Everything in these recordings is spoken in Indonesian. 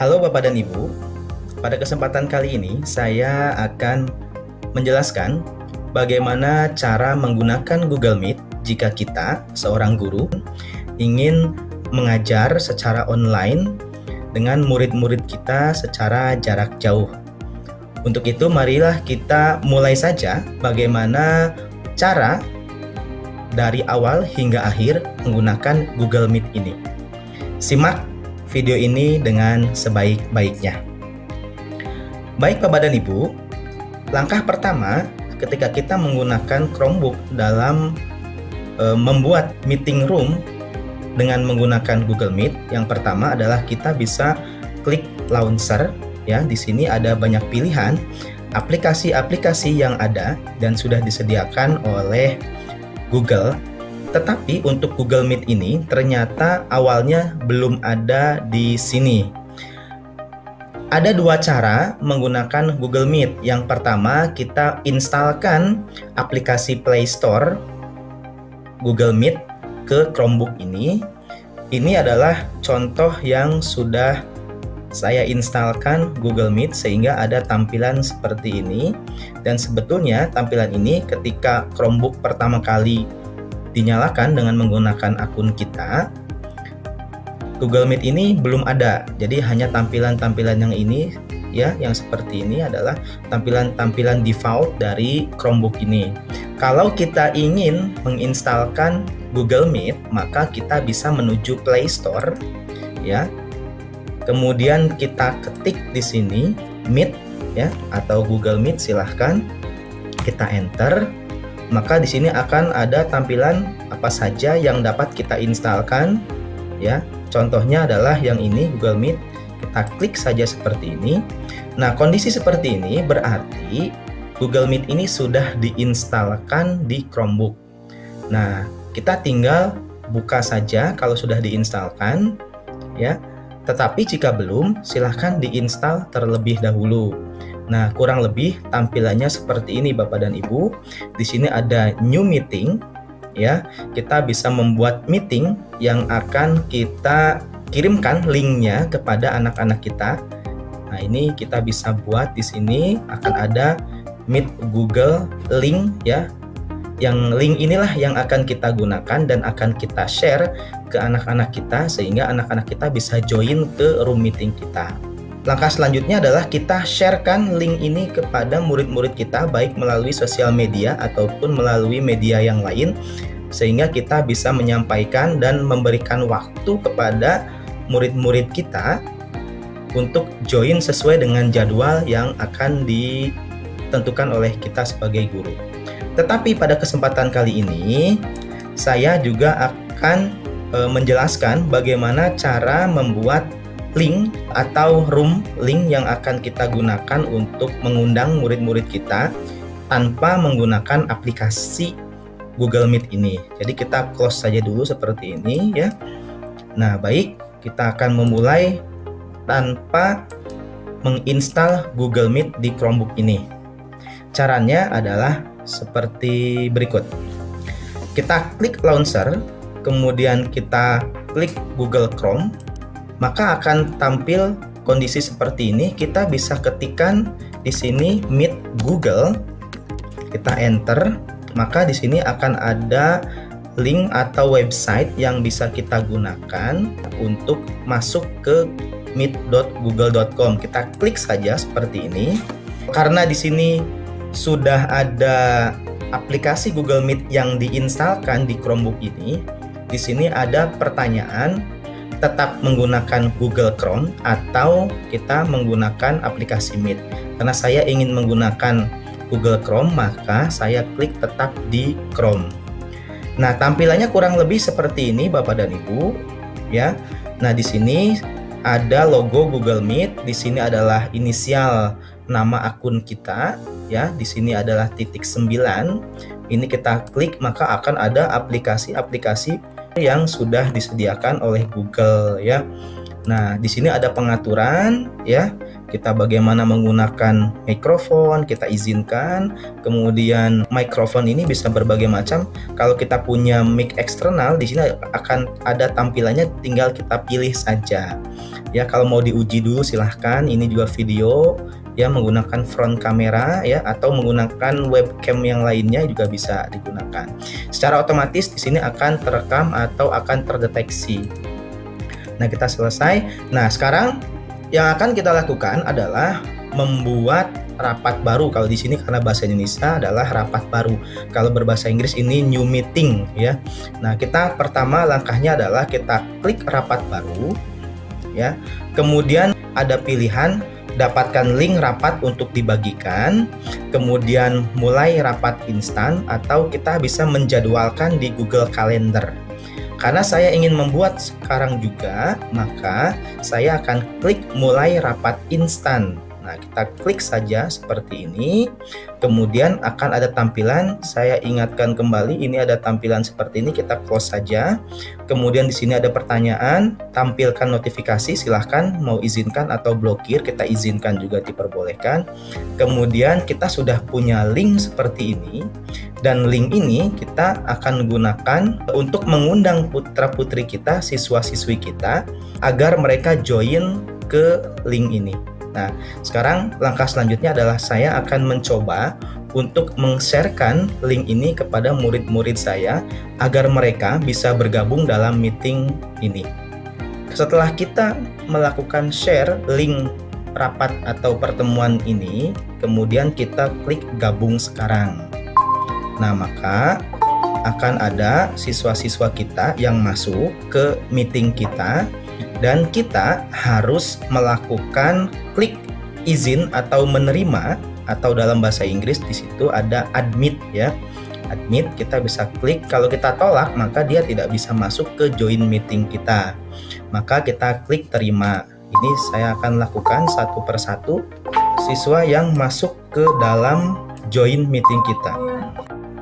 Halo Bapak dan Ibu, pada kesempatan kali ini saya akan menjelaskan bagaimana cara menggunakan Google Meet jika kita, seorang guru, ingin mengajar secara online dengan murid-murid kita secara jarak jauh. Untuk itu marilah kita mulai saja bagaimana cara dari awal hingga akhir menggunakan Google Meet ini. Simak video ini dengan sebaik-baiknya. Baik Bapak dan Ibu, langkah pertama ketika kita menggunakan Chromebook dalam membuat meeting room dengan menggunakan Google Meet, yang pertama adalah kita bisa klik launcher. Ya, di sini ada banyak pilihan aplikasi-aplikasi yang ada dan sudah disediakan oleh Google. Tetapi untuk Google Meet ini ternyata awalnya belum ada di sini. Ada dua cara menggunakan Google Meet. Yang pertama, kita instalkan aplikasi Play Store Google Meet ke Chromebook ini. Ini adalah contoh yang sudah saya instalkan Google Meet sehingga ada tampilan seperti ini. Dan sebetulnya tampilan ini ketika Chromebook pertama kali dinyalakan dengan menggunakan akun kita, Google Meet ini belum ada. Jadi hanya tampilan-tampilan yang ini ya, yang seperti ini adalah tampilan-tampilan default dari Chromebook ini. Kalau kita ingin menginstalkan Google Meet, maka kita bisa menuju Play Store ya. Kemudian kita ketik di sini Meet ya atau Google Meet, silahkan kita enter. Maka di sini akan ada tampilan apa saja yang dapat kita instalkan ya. Contohnya adalah yang ini Google Meet. Kita klik saja seperti ini. Nah, kondisi seperti ini berarti Google Meet ini sudah diinstalkan di Chromebook. Nah, kita tinggal buka saja kalau sudah diinstalkan ya. Tetapi jika belum, silahkan diinstal terlebih dahulu. Nah, kurang lebih tampilannya seperti ini Bapak dan Ibu. Di sini ada New Meeting ya. Kita bisa membuat meeting yang akan kita kirimkan linknya kepada anak-anak kita. Nah, ini kita bisa buat di sini akan ada Meet Google link ya. Yang link inilah yang akan kita gunakan dan akan kita share ke anak-anak kita sehingga anak-anak kita bisa join ke room meeting kita. Langkah selanjutnya adalah kita sharekan link ini kepada murid-murid kita baik melalui sosial media ataupun melalui media yang lain sehingga kita bisa menyampaikan dan memberikan waktu kepada murid-murid kita untuk join sesuai dengan jadwal yang akan ditentukan oleh kita sebagai guru. Tetapi pada kesempatan kali ini saya juga akan menjelaskan bagaimana cara membuat link atau room link yang akan kita gunakan untuk mengundang murid-murid kita tanpa menggunakan aplikasi Google Meet ini. Jadi kita close saja dulu seperti ini ya. Nah, baik, kita akan memulai tanpa menginstal Google Meet di Chromebook ini. Caranya adalah seperti berikut. Kita klik launcher, kemudian kita klik Google Chrome, maka akan tampil kondisi seperti ini. Kita bisa ketikkan di sini Meet Google, kita enter, maka di sini akan ada link atau website yang bisa kita gunakan untuk masuk ke meet.google.com. Kita klik saja seperti ini. Karena di sini sudah ada aplikasi Google Meet yang diinstalkan di Chromebook ini, di sini ada pertanyaan tetap menggunakan Google Chrome atau kita menggunakan aplikasi Meet. Karena saya ingin menggunakan Google Chrome, maka saya klik tetap di Chrome. Nah, tampilannya kurang lebih seperti ini Bapak dan Ibu ya. Nah, di sini ada logo Google Meet, di sini adalah inisial nama akun kita ya. Di sini adalah .9. Ini kita klik maka akan ada aplikasi-aplikasi yang sudah disediakan oleh Google ya. Nah, di sini ada pengaturan ya. kita bagaimana menggunakan mikrofon, kita izinkan. Kemudian mikrofon ini bisa berbagai macam. Kalau kita punya mic eksternal, di sini akan ada tampilannya, tinggal kita pilih saja. Ya, kalau mau diuji dulu silahkan. Ini juga video ya, menggunakan front kamera ya, atau menggunakan webcam yang lainnya juga bisa digunakan. Secara otomatis di sini akan terekam atau akan terdeteksi. Nah, kita selesai. Nah, sekarang yang akan kita lakukan adalah membuat rapat baru. Kalau di sini karena bahasa Indonesia adalah rapat baru. Kalau berbahasa Inggris ini new meeting ya. Nah, kita pertama langkahnya adalah kita klik rapat baru ya. Kemudian ada pilihan dapatkan link rapat untuk dibagikan, kemudian mulai rapat instan, atau kita bisa menjadwalkan di Google Calendar. Karena saya ingin membuat sekarang juga, maka saya akan klik mulai rapat instan. Nah, kita klik saja seperti ini. Kemudian akan ada tampilan, saya ingatkan kembali, ini ada tampilan seperti ini, kita close saja. Kemudian di sini ada pertanyaan, tampilkan notifikasi, silahkan mau izinkan atau blokir, kita izinkan juga diperbolehkan. Kemudian kita sudah punya link seperti ini, dan link ini kita akan gunakan untuk mengundang putra-putri kita, siswa-siswi kita, agar mereka join ke link ini. Nah, sekarang langkah selanjutnya adalah saya akan mencoba untuk meng-sharekan link ini kepada murid-murid saya agar mereka bisa bergabung dalam meeting ini. Setelah kita melakukan share link rapat atau pertemuan ini, kemudian kita klik gabung sekarang. Nah, maka akan ada siswa-siswa kita yang masuk ke meeting kita, dan kita harus melakukan klik izin atau menerima, atau dalam bahasa Inggris di situ ada admit ya. Admit kita bisa klik. Kalau kita tolak maka dia tidak bisa masuk ke join meeting kita. Maka kita klik terima. Ini saya akan lakukan satu persatu siswa yang masuk ke dalam join meeting kita.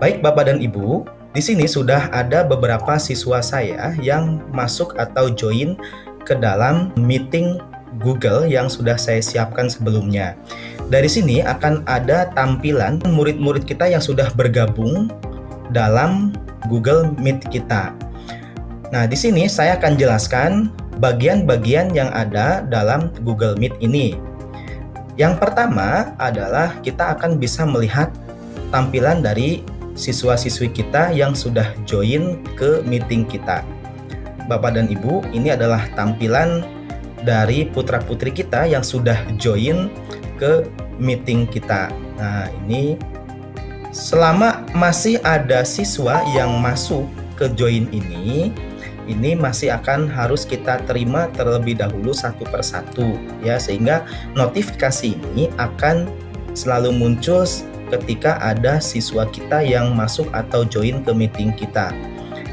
Baik Bapak dan Ibu, di sini sudah ada beberapa siswa saya yang masuk atau join ke dalam meeting Google yang sudah saya siapkan sebelumnya. Dari sini akan ada tampilan murid-murid kita yang sudah bergabung dalam Google Meet kita. Nah, di sini saya akan jelaskan bagian-bagian yang ada dalam Google Meet ini. Yang pertama adalah kita akan bisa melihat tampilan dari siswa-siswi kita yang sudah join ke meeting kita. Bapak dan Ibu, ini adalah tampilan dari putra-putri kita yang sudah join ke meeting kita. Nah, ini selama masih ada siswa yang masuk ke join ini masih akan harus kita terima terlebih dahulu satu persatu ya, sehingga notifikasi ini akan selalu muncul ketika ada siswa kita yang masuk atau join ke meeting kita.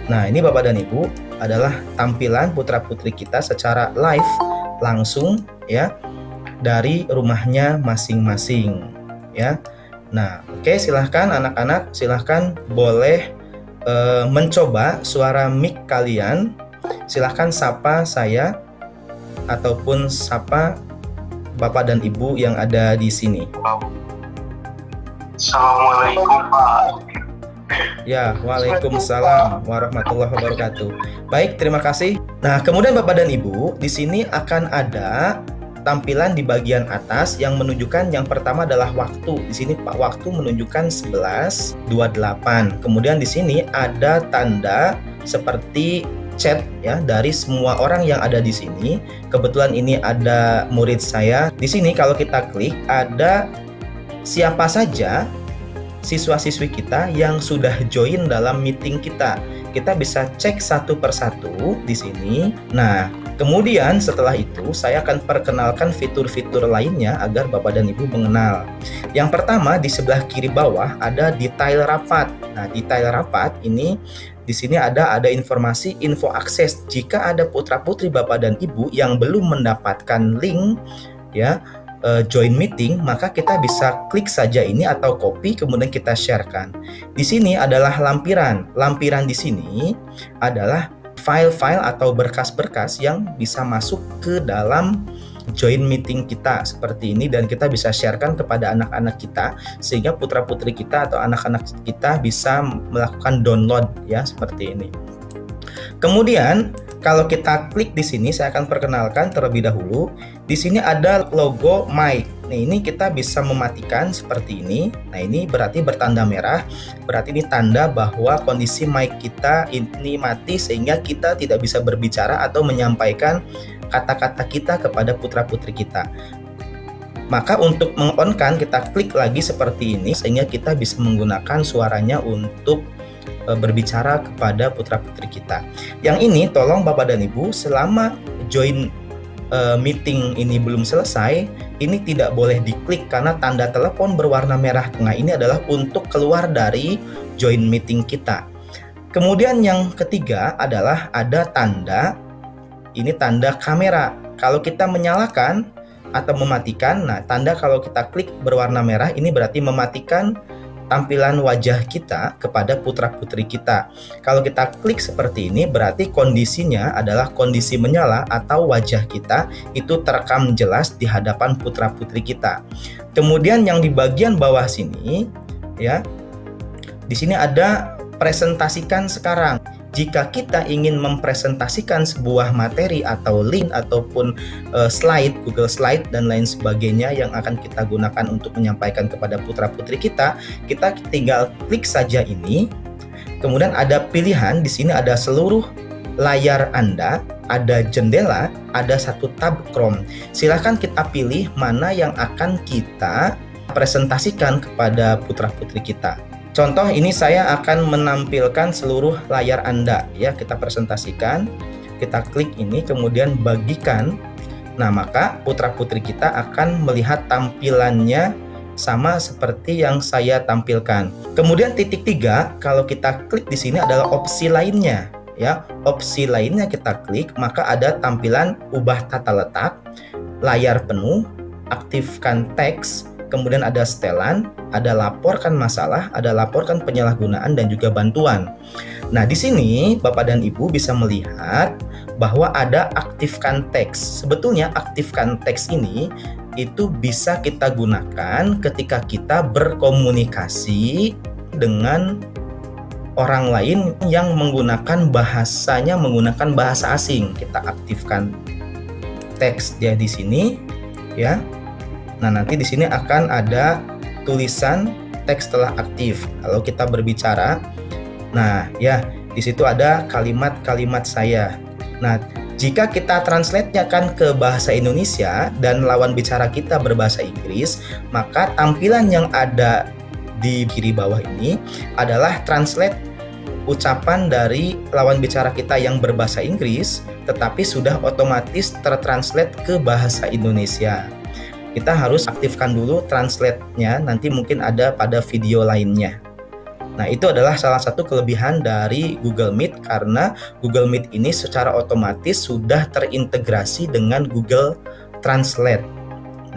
Nah, ini Bapak dan Ibu adalah tampilan putra-putri kita secara live langsung ya dari rumahnya masing-masing ya. Nah, oke, silahkan anak-anak, silahkan boleh mencoba suara mic kalian. Silahkan sapa saya ataupun sapa Bapak dan Ibu yang ada di sini. Assalamualaikum Pak. Ya, waalaikumsalam warahmatullahi wabarakatuh. Baik, terima kasih. Nah, kemudian Bapak dan Ibu, di sini akan ada tampilan di bagian atas yang menunjukkan yang pertama adalah waktu. Di sini Pak, waktu menunjukkan 11.28. Kemudian di sini ada tanda seperti chat ya dari semua orang yang ada di sini. Kebetulan ini ada murid saya. Di sini kalau kita klik ada siapa saja siswa-siswi kita yang sudah join dalam meeting kita. Kita bisa cek satu persatu di sini. Nah, kemudian setelah itu saya akan perkenalkan fitur-fitur lainnya agar Bapak dan Ibu mengenal. Yang pertama di sebelah kiri bawah ada detail rapat. Nah, detail rapat ini di sini ada informasi info akses. Jika ada putra-putri Bapak dan Ibu yang belum mendapatkan link ya join meeting, maka kita bisa klik saja ini atau copy kemudian kita sharekan. Di sini adalah lampiran. Lampiran di sini adalah file-file atau berkas-berkas yang bisa masuk ke dalam join meeting kita seperti ini, dan kita bisa sharekan kepada anak-anak kita sehingga putra-putri kita atau anak-anak kita bisa melakukan download ya seperti ini. Kemudian kalau kita klik di sini, saya akan perkenalkan terlebih dahulu. Di sini ada logo mic. Nah, ini kita bisa mematikan seperti ini. Nah, ini berarti bertanda merah. Berarti ini tanda bahwa kondisi mic kita ini mati sehingga kita tidak bisa berbicara atau menyampaikan kata-kata kita kepada putra-putri kita. Maka untuk meng-on-kan, kita klik lagi seperti ini sehingga kita bisa menggunakan suaranya untuk berbicara kepada putra-putri kita. Yang ini tolong Bapak dan Ibu, selama join meeting ini belum selesai, ini tidak boleh diklik karena tanda telepon berwarna merah tengah ini adalah untuk keluar dari join meeting kita. Kemudian yang ketiga adalah ada tanda, ini tanda kamera. Kalau kita menyalakan atau mematikan, nah tanda kalau kita klik berwarna merah ini berarti mematikan tampilan wajah kita kepada putra-putri kita. Kalau kita klik seperti ini berarti kondisinya adalah kondisi menyala atau wajah kita itu terekam jelas di hadapan putra-putri kita. Kemudian yang di bagian bawah sini ya, di sini ada presentasikan sekarang. Jika kita ingin mempresentasikan sebuah materi atau link ataupun slide, Google Slide dan lain sebagainya yang akan kita gunakan untuk menyampaikan kepada putra-putri kita, kita tinggal klik saja ini. Kemudian ada pilihan, di sini ada seluruh layar Anda, ada jendela, ada satu tab Chrome. Silahkan kita pilih mana yang akan kita presentasikan kepada putra-putri kita. Contoh ini saya akan menampilkan seluruh layar Anda ya, kita presentasikan, kita klik ini kemudian bagikan. Nah, maka putra-putri kita akan melihat tampilannya sama seperti yang saya tampilkan. Kemudian titik 3, kalau kita klik di sini adalah opsi lainnya ya. Opsi lainnya kita klik, maka ada tampilan ubah tata letak, layar penuh, aktifkan teks, kemudian ada setelan, ada laporkan masalah, ada laporkan penyalahgunaan dan juga bantuan. Nah, di sini Bapak dan Ibu bisa melihat bahwa ada aktifkan teks. Sebetulnya aktifkan teks ini itu bisa kita gunakan ketika kita berkomunikasi dengan orang lain yang menggunakan bahasanya menggunakan bahasa asing. Kita aktifkan teks dia di sini ya. Nah, nanti di sini akan ada tulisan teks telah aktif. Kalau kita berbicara, nah ya di situ ada kalimat-kalimat saya. Nah, jika kita translate-nya kan ke bahasa Indonesia dan lawan bicara kita berbahasa Inggris, maka tampilan yang ada di kiri bawah ini adalah translate ucapan dari lawan bicara kita yang berbahasa Inggris, tetapi sudah otomatis tertranslate ke bahasa Indonesia. Kita harus aktifkan dulu translate-nya, nanti mungkin ada pada video lainnya. Nah, itu adalah salah satu kelebihan dari Google Meet karena Google Meet ini secara otomatis sudah terintegrasi dengan Google Translate.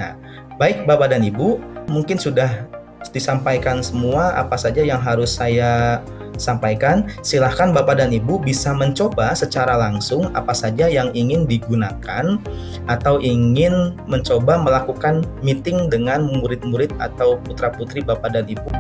Nah, baik Bapak dan Ibu, mungkin sudah disampaikan semua apa saja yang harus saya sampaikan. Silahkan Bapak dan Ibu bisa mencoba secara langsung apa saja yang ingin digunakan atau ingin mencoba melakukan meeting dengan murid-murid atau putra-putri Bapak dan Ibu.